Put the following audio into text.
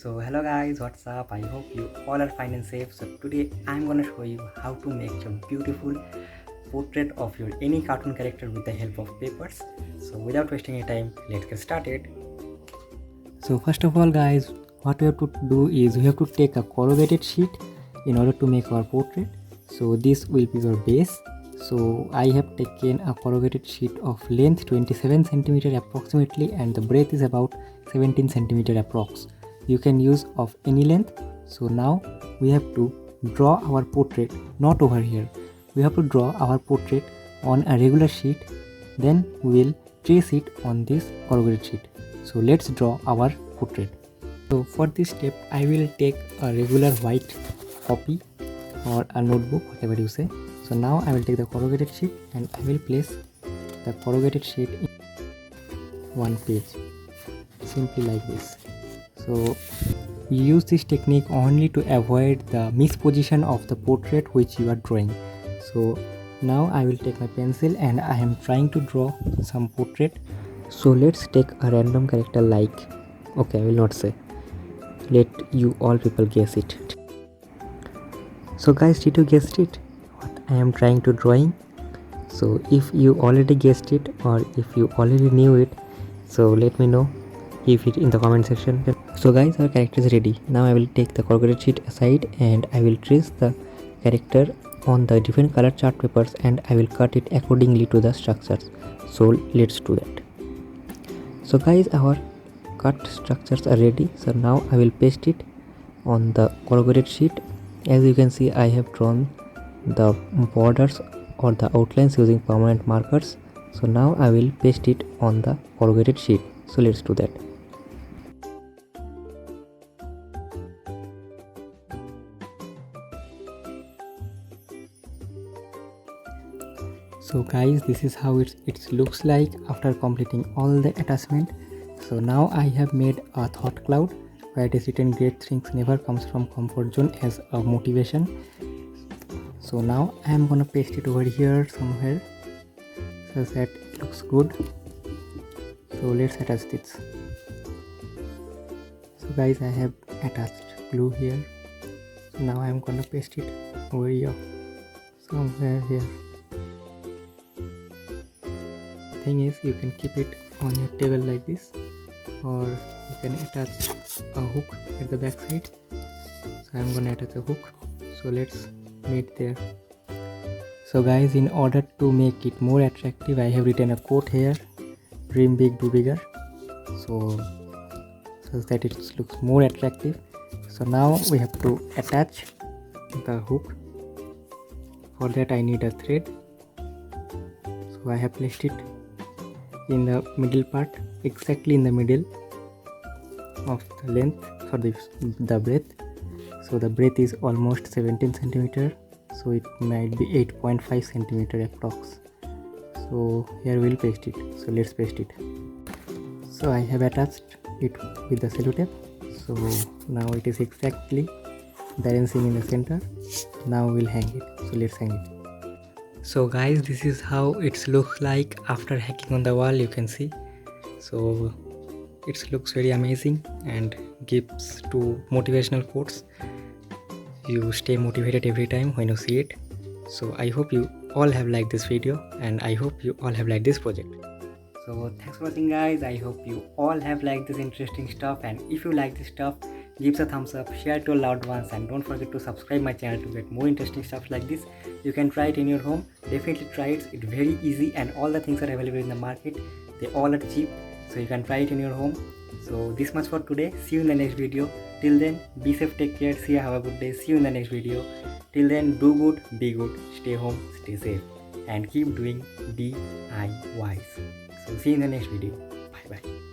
So hello guys, what's up? I hope you all are fine and safe. So today I'm gonna show you how to make a beautiful portrait of your any cartoon character with the help of papers. So without wasting any time, let's get started. So first of all guys, what we have to do is we have to take a corrugated sheet in order to make our portrait. So this will be your base. So I have taken a corrugated sheet of length 27 cm approximately, and the breadth is about 17 cm approx. You can use of any length. So now we have to draw our portrait, not over here. We have to draw our portrait on a regular sheet, then we will trace it on this corrugated sheet. So let's draw our portrait. So for this step I will take a regular white copy or a notebook, whatever you say. So now I will take the corrugated sheet and I will place the corrugated sheet in one page, simply like this. So we use this technique only to avoid the misposition of the portrait which you are drawing. So now I will take my pencil and I am trying to draw some portrait. So let's take a random character like, okay, I will not say, let you all people guess it. So guys, did you guess it? What I am trying to drawing? So if you already guessed it or if you already knew it, so let me know, give it in the comment section. So guys, our character is ready. Now I will take the corrugated sheet aside and I will trace the character on the different color chart papers and I will cut it accordingly to the structures. So let's do that. So guys, our cut structures are ready. So now I will paste it on the corrugated sheet. As you can see, I have drawn the borders or the outlines using permanent markers. So now I will paste it on the corrugated sheet. So let's do that. So guys, this is how it looks like after completing all the attachment. So now I have made a thought cloud where it is written great things never comes from comfort zone as a motivation. So now I am gonna paste it over here somewhere so that it looks good. So let's attach this. So guys, I have attached glue here. So now I am gonna paste it over here somewhere here. Thing is, you can keep it on your table like this, or you can attach a hook at the back side. So I'm gonna attach a hook. So let's meet there. So guys, in order to make it more attractive, I have written a quote here: dream big, do bigger. So that it looks more attractive. So now we have to attach the hook. For that I need a thread. So I have placed it in the middle part, exactly in the middle of the length for the breadth. So the breadth is almost 17 cm, so it might be 8.5 cm approx. So here we'll paste it. So let's paste it. So I have attached it with the sellotape. So now it is exactly balancing in the center. Now we'll hang it. So let's hang it. So guys, this is how it looks like after hanging on the wall. You can see, so it looks very amazing and gives two motivational quotes. You stay motivated every time when you see it. So I hope you all have liked this video and I hope you all have liked this project. So thanks for watching guys. I hope you all have liked this interesting stuff, and if you like this stuff, give us a thumbs up, share it to your loved ones, and don't forget to subscribe my channel to get more interesting stuff like this. You can try it in your home. Definitely try it. It's very easy and all the things are available in the market. They all are cheap, so you can try it in your home. So this much for today. See you in the next video. Till then, be safe, take care, see you, have a good day. See you in the next video. Till then, do good, be good, stay home, stay safe, and keep doing DIYs. So see you in the next video. Bye bye.